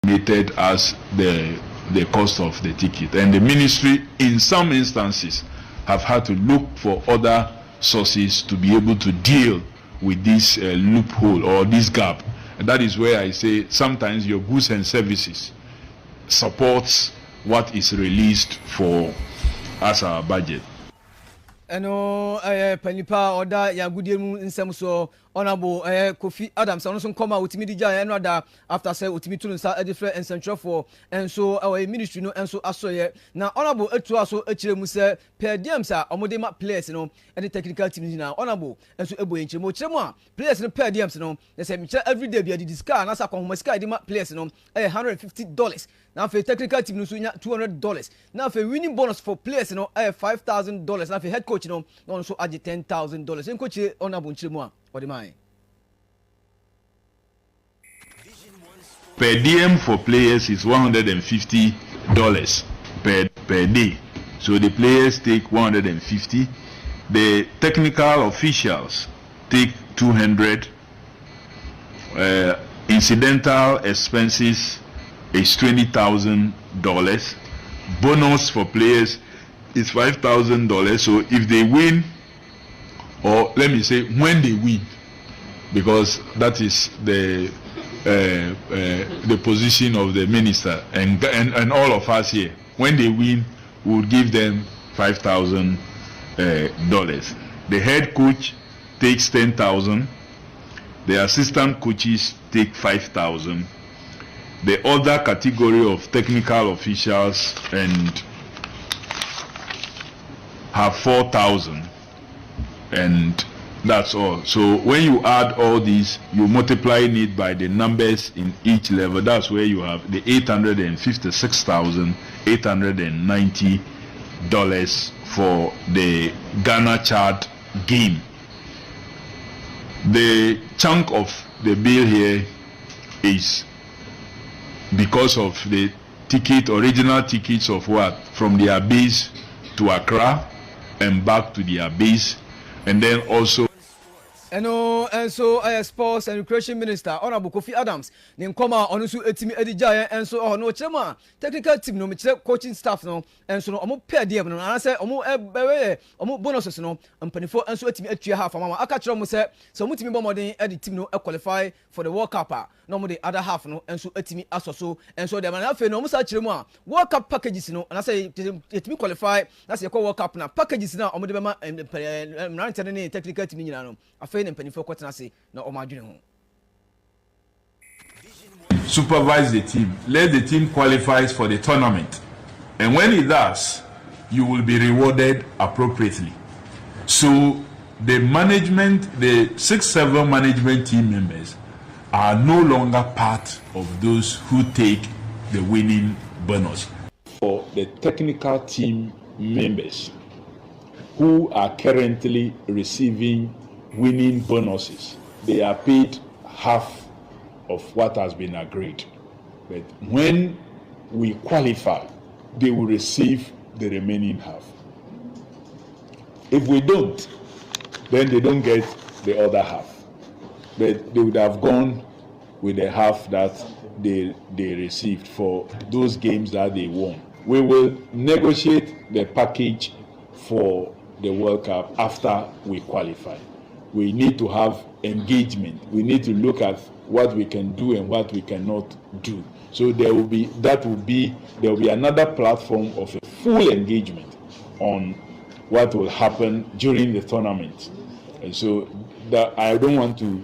estimated as the cost of the ticket. And the ministry, in some instances, have had to look for other sources to be able to deal with this loophole or this gap. And that is where I say sometimes your goods and services supports what is released for as our budget. Eno panipa oda ya gudie mu nsem so honorable Kofi Adams ono so nkoma otimi di ja eno da after say otimi tunu sa different ensentro and so our ministry no enso asoye na honorable etu aso akire mu say per diem sa omode ma players no and the technical team na honorable enso eboye nchire mo kire mu a players no per diem no say me kire every day be di scar na sa kwa homa scar di ma players no $150 na for technical team no so nya $200 na for winning bonus for players no $5,000 na for head coach no so add $10,000 en coach honorable nchire mu a odi mai per diem for players is $150 per day. So the players take $150. The technical officials take $200. Incidental expenses is $20,000. Bonus for players is $5,000. So if they win, or let me say when they win, because that is the position of the minister and all of us here. When they win, we will give them $5,000. The head coach takes $10,000. The assistant coaches take $5,000. The other category of technical officials and have $4,000, and that's all. So when you add all these, you multiply it by the numbers in each level. That's where you have the $856,890 for the Ghana-Chad game. The chunk of the bill here is because of the original tickets of what? From their base to Accra and back to their base, and then also and so sports and recreation minister honorable Kofi Adams ne nkoma ono so etimi edija and so ono chema technical team no me coaching staff no and so no omo pair dem no na say omo omo bonuses no ampanifo and so etimi atua half mama aka kire mo say so mutimi bo modern edit team no qualify for the World Cup no mo the other half no and so etimi asoso and so dem na afa no mo sa kire mo a World Cup packages no na say etimi qualify na say World Cup na packages na omo de be ma na technical team nyina no supervise the team. Let the team qualify for the tournament, and when it does, you will be rewarded appropriately. So the management, the 6-7 management team members are no longer part of those who take the winning bonus. For the technical team members who are currently receiving winning bonuses, they are paid half of what has been agreed. But when we qualify, they will receive the remaining half. If we don't, then they don't get the other half. But they would have gone with the half that they received for those games that they won. We will negotiate the package for the World Cup after we qualify. We need to have engagement. We need to look at what we can do and what we cannot do. So there will be another platform of a full engagement on what will happen during the tournament. And so that I don't want to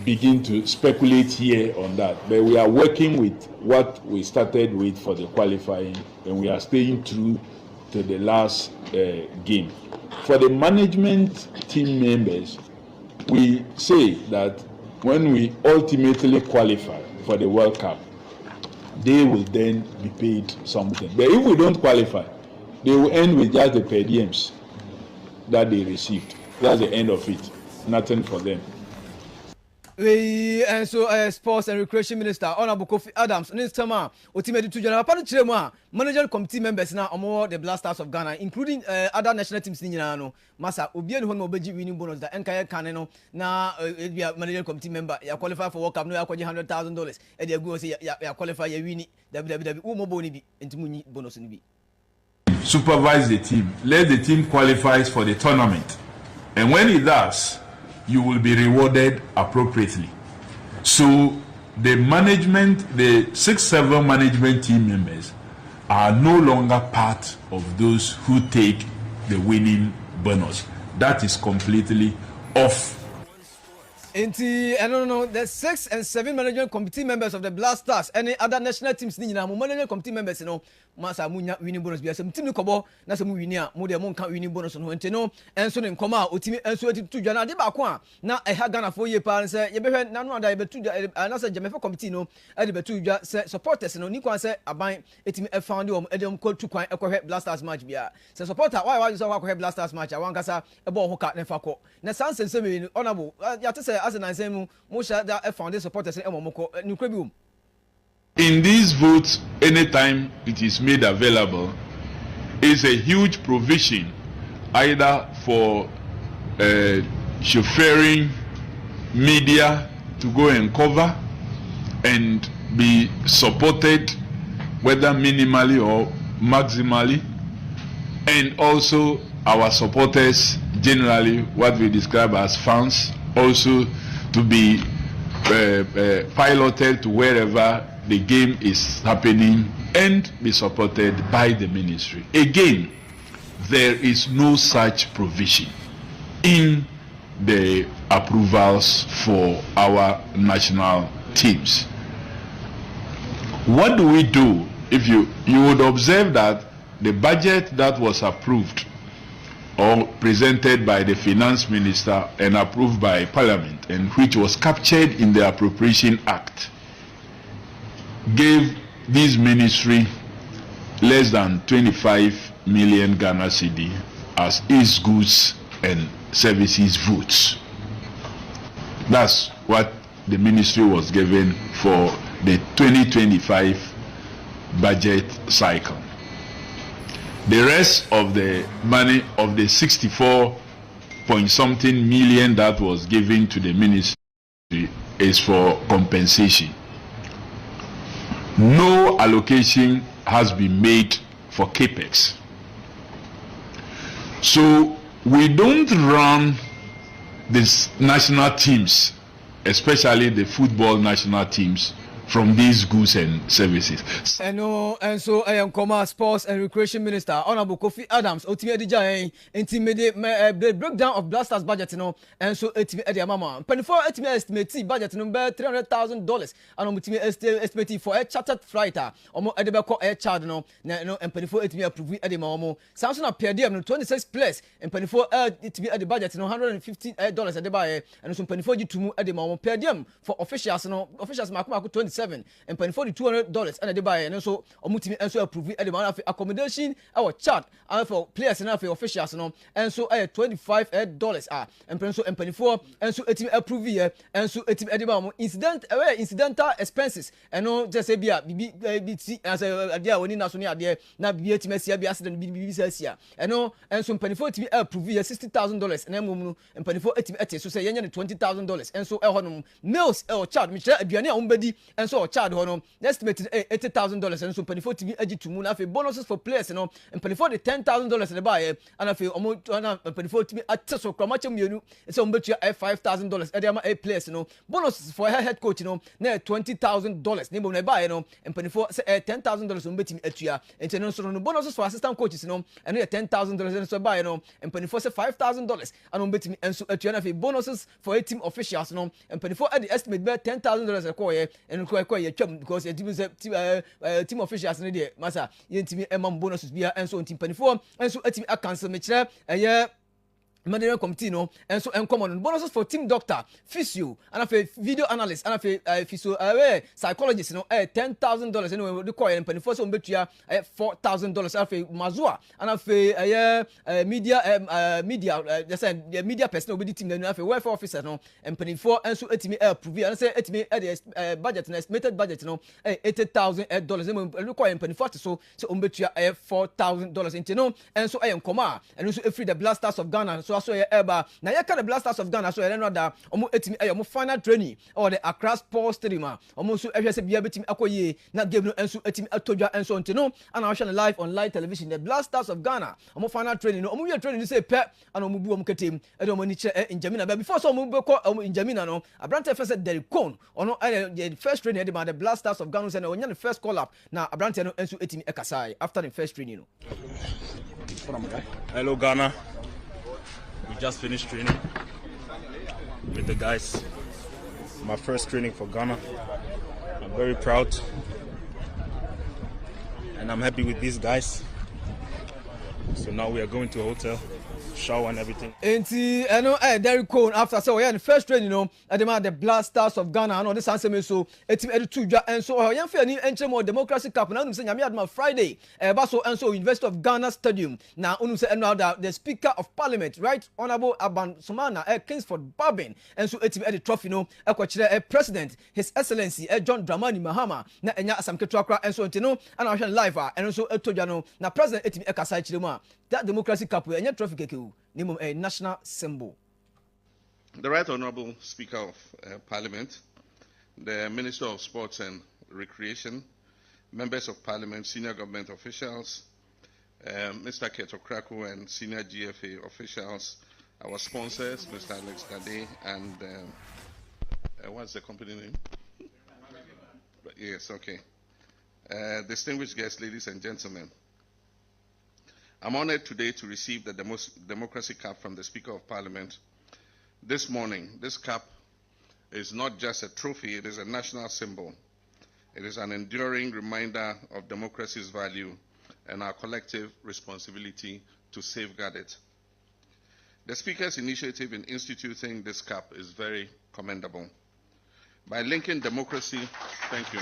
begin to speculate here on that, but we are working with what we started with for the qualifying, and we are staying true to the last game. For the management team members, we say that when we ultimately qualify for the World Cup, they will then be paid something. But if we don't qualify, they will end with just the per diems that they received. That's the end of it. Nothing for them. And so Sports and Recreation Minister Honorable Kofi Adams on this time ultimately to general panel manager committee members now among the Black Stars of Ghana, including other national teams in Ghana. Masa Obian Hono Beji winning bonus that Nkaya Kaneno na manager committee member ya qualify for World Cup no ya $100,000 and they go say ya qualify ya win WWW umo boni bi entimunyi bonus ni bi. Supervise the team. Let the team qualifies for the tournament, and when it does, you will be rewarded appropriately. So the management, the 6-7 management team members are no longer part of those who take the winning bonus. That is completely off. I don't know, the 6 and 7 management committee members of the Black Stars, any other national teams, management committee members, Masa Munya winning bonus. Be some team Kobo, Nasa Muinia, Mudia Monka winning bonus on Wenteno, and so in Koma, Utimi, and so to Jana de Bakwa. Now I had Ghana 4 year parents, you better none of the another Jamaica committee, no, and the two supporters, and Nico said, I buy it a found you, Adam called to quite a correct Black Stars match. Be so supporter, why you saw a Black Stars match? I want Gasa a ball hook at Nefako. Now, sounds and honorable. You have to say, as an example, most that found the supporters in Momoko, Nucrebium. In these votes, anytime it is made available, is a huge provision either for chauffeuring media to go and cover and be supported, whether minimally or maximally, and also our supporters generally, what we describe as fans, also to be piloted to wherever the game is happening and be supported by the ministry. Again, there is no such provision in the approvals for our national teams. What do we do? If you would observe that the budget that was approved or presented by the finance minister and approved by parliament, and which was captured in the Appropriation Act, gave this ministry less than 25 million Ghana cedi as its goods and services votes. That's what the ministry was given for the 2025 budget cycle. The rest of the money of the 64 point something million that was given to the ministry is for compensation. No allocation has been made for capex. So we don't run these national teams, especially the football national teams, from these goods and services. And so I am Sports and Recreation Minister Honorable Kofi Adams. Ultimately, the breakdown of Black Stars budget, and so ultimately, mama. Before estimate budget number $300,000, and ultimately estimate for a chartered flight, or Edinburgh air charge, and before it may approve at the moment. Samsung appeared there 26 place, and before it be at the budget, $150 at the buy, and some before you to move at the moment per diem for officials, officials mark 27 and paying for the $200 and they buy and also omutimi and so approve at the amount of accommodation our chat and for players and for officials and so $25 and so and paying for and so it approve here and so it at the incidental expenses and no just say BT as a idea when in national there na BT Messi be accident BBC and no and so paying for to approve here $60,000 and paying for it so say $20,000 and so meals or chat Michelle aduane ombedi and so charge hono estimated $80,000 and so penny for TV edge to moon afi bonuses for players and penny for the $10,000 the buy and afi penny for TV at so kramache mienu so mbetu $5,000 edema a players bonuses for head coach na $20,000 nimo na buy and penny for $10,000 mbetu atua and so no bonuses for assistant coaches and $10,000 and so buy and penny for $5,000 and mbetu and so atua na afi bonuses for a team officials and penny for the estimate be $10,000 a and because team officials in there, Massa, you bonuses be and so team 24 and so a team a cancel me management committee no and so common bonuses for team doctor, physio, and a video analyst, and a physio psychologist, $10,000 anyway. The coin and penny first on betia $4,000 a mazua, and a media person with the team, then a welfare officer no and penny four and so etimi prove and say etimi budget and estimated budget no $80,000 and coin penny first so on betia $4,000 into no and so I am comma and also free the blasters of Ghana so so eba na yaka the blasters of Ghana so no da omo etimi omo final training or the Accra Sports Streamer omo so ehwe se bia betimi akoye na game no enso etimi atodwa enso ntino and I watch live on live television the blasters of Ghana omo final training no omo we training say pe and omo bu omo ketem e omo ni che Njamina but before so omo be ko omo Njamina no Abrante first Derek Cone ono the first training the blasters of Ghana say na onya the first call up na Abrante no enso etimi ekasai after the first training no. Hello Ghana. We just finished training with the guys. My first training for Ghana. I'm very proud and I'm happy with these guys. So now we are going to a hotel, shower and everything. Enti Derek Cone after so the first training the blasters of Ghana and this answer me so etim edu twa and so yan fe ni enche mo democracy cup na unum say nyame adma Friday baso and so University of Ghana Stadium na unum say the speaker of parliament right honorable Aban Sumana Kingsford Babin and so etim edu trophy no ekwa president his excellency John Dramani Mahama na enya asam ketu akra and so ntino and I live and so etodwa no na president etim ekasa chire mu that democracy cup enya trophy keke a national symbol. The Right Honourable Speaker of Parliament, the Minister of Sports and Recreation, members of Parliament, senior government officials, Mr. Keto Kraku and senior GFA officials, our sponsors, Mr. Alex Gade and what's the company name? Yes, okay. Distinguished guests, ladies and gentlemen. I'm honored today to receive the Democracy Cup from the Speaker of Parliament. This morning, this cup is not just a trophy, it is a national symbol. It is an enduring reminder of democracy's value and our collective responsibility to safeguard it. The Speaker's initiative in instituting this cup is very commendable. By linking democracy, thank you.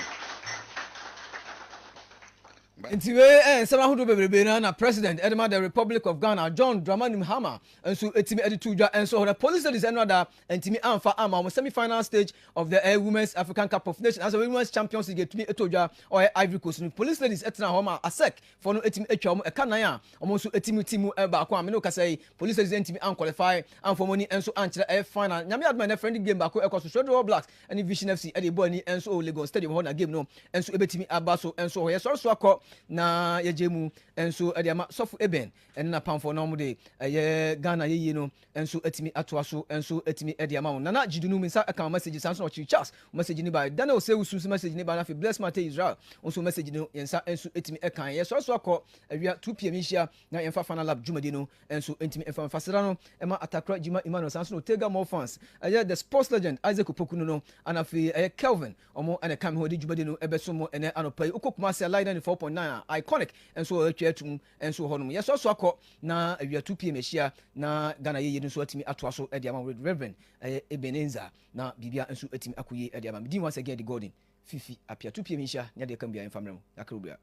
Intiwe sama hudu bebrebe na president Edema the Republic of Ghana John Dramani Mahama and so etimi editudwa and so the police studies and other intimi amfa ama semi-final stage of the Women's African Cup of Nations as a Women's Champions League etimi etodwa or Ivory Coast police studies etna homa asek for no etimi etwa omo ekana ya omo so etimi timu ba ko ameno ka say police studies intimi an qualify and for money and so anchire final nyame adman na friendly game ba ko ekoso Shredder Blacks and Vision FC e dey ball ni and so Lagos Stadium ho na game no and so ebetimi abaso and so yes so akọ na yejemu enso ediama sofu eben en na pamfo na mu de Ghana yeyi no enso etimi atoaso enso etimi ediama na na jidunu minsa aka message sanso chi Charles message ni ba Daniel Sewusu message ni ba na fi bless Mate Israel onso message no yensa enso etimi ekan yeso so akọ awia 2 pm hia na yenfa final lab jumadi no enso etimi enfa fasira no ema atakra jima Emmanuel sanso no Tega more fans the sports legend Isaac Opoku no ana fi Kelvin omo ene kam ho de jumadi no ebeso mo ene anopai okokuma se line 4.9 iconic and so chetum and so honum yes also akọ na awia 2 pm hia na Ghana yeyi no so atimi atoaso ediama Reverend Ebenenza na bibia nso atimi akoye ediama. Once again the Golden Fifi apia 2 pm hia nya de kan bia infamrem yakrobia.